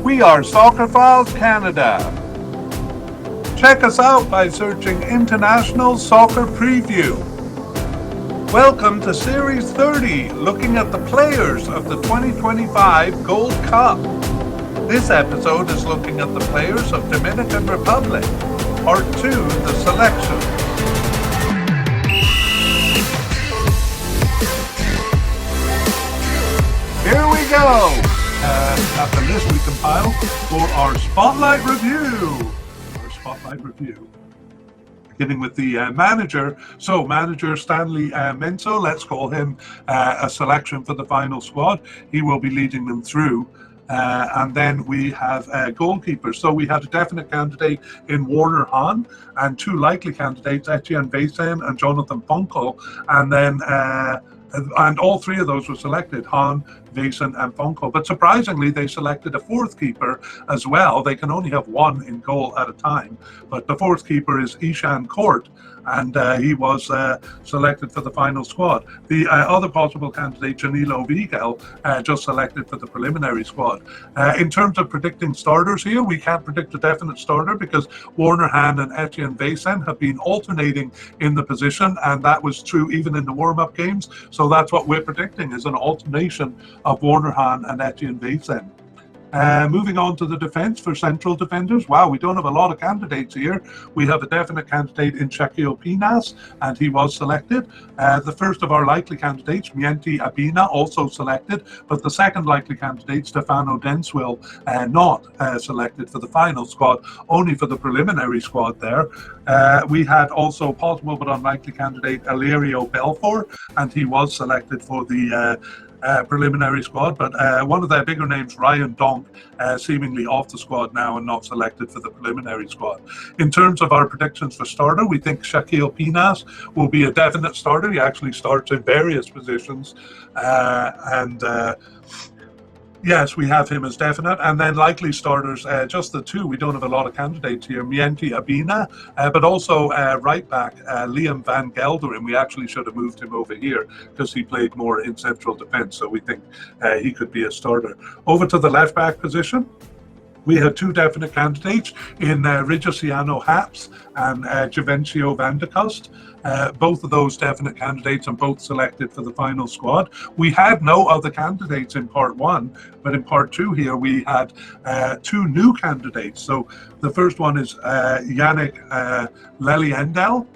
We are Soccerphiles Canada. Check us out by searching International Soccer Preview. Welcome to Series 30, looking at the players of the 2025 Gold Cup. This episode is looking at the players of Dominican Republic. Part 2, the selection. Here we go. At the list we compiled for our Spotlight Review. Beginning with the manager. So manager Stanley Menso, let's call him a selection for the final squad. He will be leading them through. And then we have goalkeepers. So we had a definite candidate in Warner Hahn and two likely candidates, Etienne Vaesen and Jonathan Funkel. And then and all three of those were selected, Hahn, Vaesen and Funkel. But surprisingly, they selected a fourth keeper as well. They can only have one in goal at a time. But the fourth keeper is Ishan Court, and he was selected for the final squad. The other possible candidate, Janilo Vigel, just selected for the preliminary squad. In terms of predicting starters here, we can't predict a definite starter because Warner Hahn and Etienne Vaesen have been alternating in the position, and that was true even in the warm-up games. So that's what we're predicting, is an alternation of Warner Hahn and Etienne Vaesen. Moving on to the defence for central defenders. Wow, we don't have a lot of candidates here. We have a definite candidate in Shaquille Pinas, and he was selected. The first of our likely candidates, Mienti Abina, also selected, but the second likely candidate, Stefano Denswil, not selected for the final squad, only for the preliminary squad there. We had also possible but unlikely candidate Alirio Belfort, and he was selected for the preliminary squad, but one of their bigger names, Ryan Donk, seemingly off the squad now and not selected for the preliminary squad. In terms of our predictions for starter, we think Shaquille Pinas will be a definite starter. He actually starts in various positions, yes, we have him as definite. And then likely starters, just the two. We don't have a lot of candidates here. Mienti Abina, but also right back, Liam Van Gelderen. We actually should have moved him over here because he played more in central defence. So we think he could be a starter. Over to the left back position. We had two definite candidates in Rigissiano Haps and Juvencio Van de Kust. Both of those definite candidates and both selected for the final squad. We had no other candidates in part one, but in part two here we had two new candidates. So the first one is Yannick Leliendel,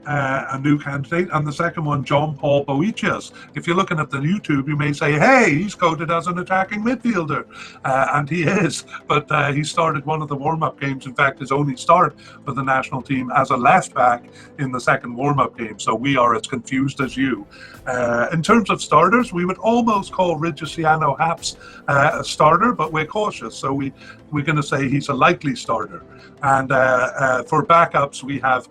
a new candidate, and the second one, John Paul Boetius. If you're looking at the YouTube, you may say, hey, he's coded as an attacking midfielder, and he is, but he started one of the warm-up games, in fact his only start for the national team as a left back in the second warm-up game, so we are as confused as you. In terms of starters, we would almost call Rigissiano Haps a starter, but we're cautious, so we're going to say he's a likely starter. And for backups, we have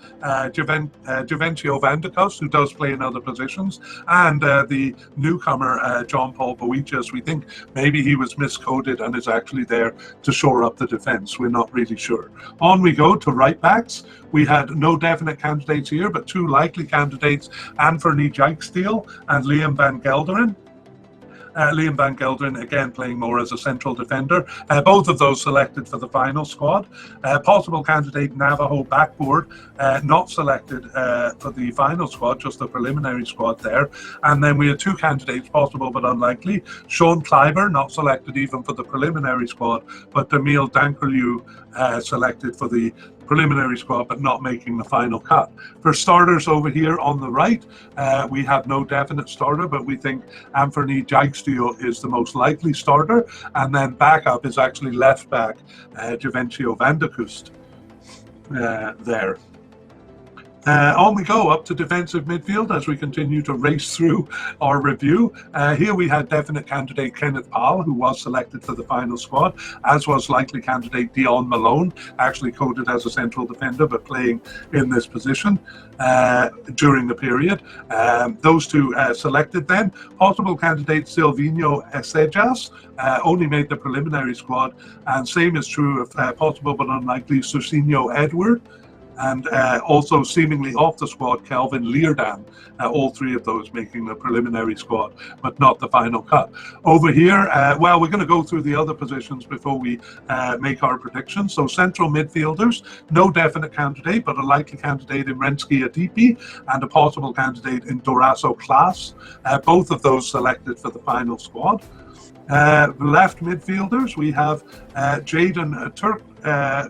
Juvencio Van de Kust, who does play in other positions, and the newcomer, John Paul Boetius. We think maybe he was miscoded and is actually there to shore up the defence. We're not really sure. On we go to right backs. We had no definite candidates here, but two likely candidates, Anthony Dijksteel and Liam Van Gelderen. Liam Van Gelderen, again, playing more as a central defender. Both of those selected for the final squad. Possible candidate Navajo Backboard, not selected for the final squad, just the preliminary squad there. And then we had two candidates, possible but unlikely. Sean Kleiber, not selected even for the preliminary squad, but Demille Dankerlew selected for the preliminary squad, but not making the final cut. For starters over here on the right, we have no definite starter, but we think Anthony Dijksteel is the most likely starter, and then backup is actually left back Juvencio Van de Kust there. On we go up to defensive midfield as we continue to race through our review. Here we had definite candidate Kenneth Powell, who was selected for the final squad, as was likely candidate Dion Malone, actually coded as a central defender but playing in this position during the period. Those two selected then. Possible candidate Silvino Esejas only made the preliminary squad, and same is true of possible but unlikely Susinho Edward. and also seemingly off the squad, Kelvin Leardan. All three of those making the preliminary squad, but not the final cut. Over here, well, we're going to go through the other positions before we make our predictions. So central midfielders, no definite candidate, but a likely candidate in Renski Adipi and a possible candidate in Doraso Klaas. Both of those selected for the final squad. Left midfielders, we have Jaden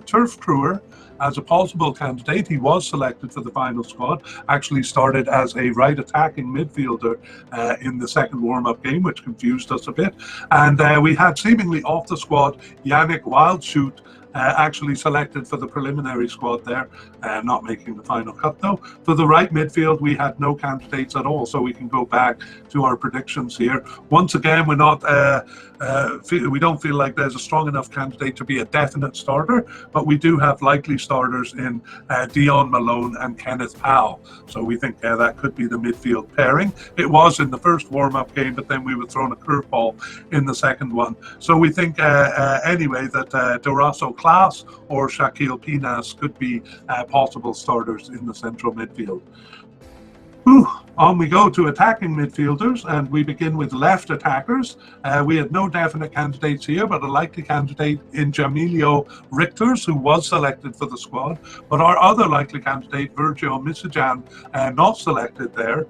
Turfkruer as a possible candidate. He was selected for the final squad, actually started as a right attacking midfielder in the second warm-up game, which confused us a bit. And we had seemingly off the squad Yannick Wildshoot, actually selected for the preliminary squad there, not making the final cut though. For the right midfield, we had no candidates at all, so we can go back to our predictions here. Once again, we're not, we don't feel like there's a strong enough candidate to be a definite starter, but we do have likely starters in Dion Malone and Kenneth Powell. So we think that could be the midfield pairing. It was in the first warm-up game, but then we were thrown a curveball in the second one. So we think anyway that Doraso Klaas or Shaquille Pinas could be possible starters in the central midfield. On we go to attacking midfielders, and we begin with left attackers. We had no definite candidates here, but a likely candidate in Jamilio Richters, who was selected for the squad. But our other likely candidate, Virgil Misajan, not selected there.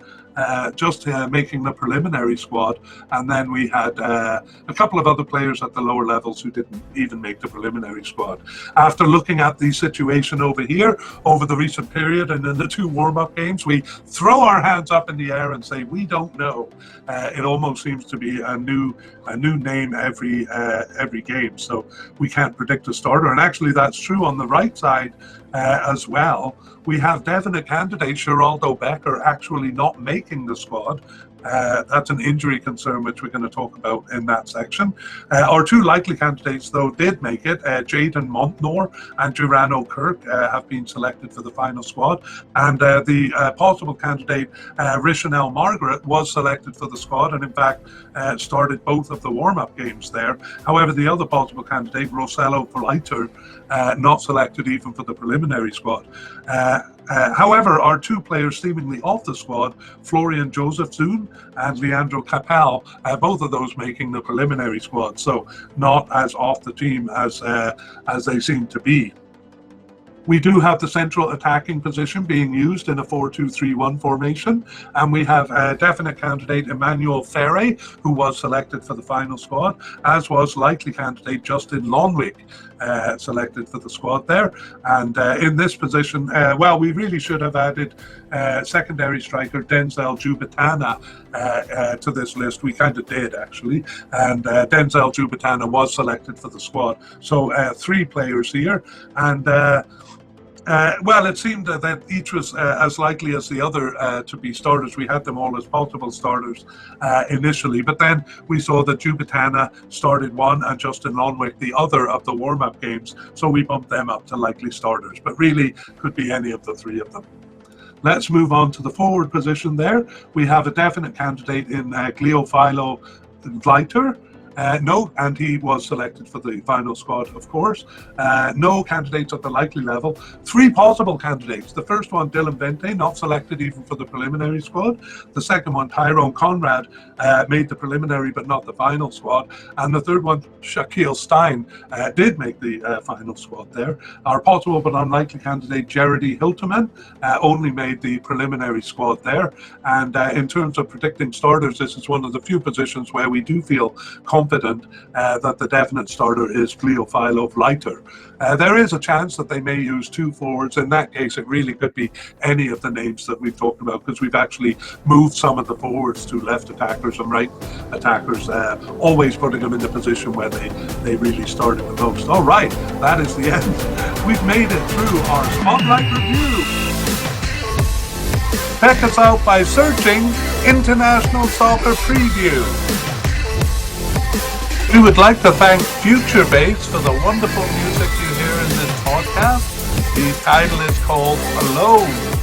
Just making the preliminary squad, and then we had a couple of other players at the lower levels who didn't even make the preliminary squad. After looking at the situation over here over the recent period and in the two warm-up games, we throw our hands up in the air and say we don't know. It almost seems to be a new name every game, so we can't predict a starter. And actually that's true on the right side as well. We have definite candidates, Geraldo Becker, actually not making the squad. That's an injury concern, which we're going to talk about in that section. Our two likely candidates, though, did make it. Jaden Montnor and Durano Kirk have been selected for the final squad. And the possible candidate, Rishanel Margaret, was selected for the squad and, in fact, started both of the warm-up games there. However, the other possible candidate, Rosello Politer, not selected even for the preliminary squad. However, our two players seemingly off the squad, Florian Josephson and Leandro Capel, both of those making the preliminary squad, so not as off the team as they seem to be. We do have the central attacking position being used in a 4-2-3-1 formation, and we have a definite candidate, Emmanuel Ferre, who was selected for the final squad, as was likely candidate Justin Lonwick, selected for the squad there. And in this position, well, we really should have added secondary striker Denzel Jubatana to this list. We kind of did, actually, and Denzel Jubatana was selected for the squad. So 3 players here, and well, it seemed that each was as likely as the other to be starters. We had them all as possible starters initially, but then we saw that Jubatana started one and Justin Lonwick the other of the warm-up games, so we bumped them up to likely starters, but really could be any of the 3 of them. Let's move on to the forward position there. We have a definite candidate in Cleofilo Vleiter. No, and he was selected for the final squad, of course. No candidates at the likely level. 3 possible candidates. The first one, Dylan Vente, not selected even for the preliminary squad. The second one, Tyrone Conrad, made the preliminary but not the final squad. And the third one, Shaquille Stein, did make the final squad there. Our possible but unlikely candidate, Jeremy Hilterman, only made the preliminary squad there. And in terms of predicting starters, this is one of the few positions where we do feel confident that the definite starter is Cleofilo Vleiter. There is a chance that they may use 2 forwards. In that case, it really could be any of the names that we've talked about, because we've actually moved some of the forwards to left attackers and right attackers, always putting them in the position where they really started the most. All right, that is the end. We've made it through our Spotlight Review. Check us out by searching International Soccer Preview. We would like to thank Future Bass for the wonderful music you hear in this podcast. The title is called Alone.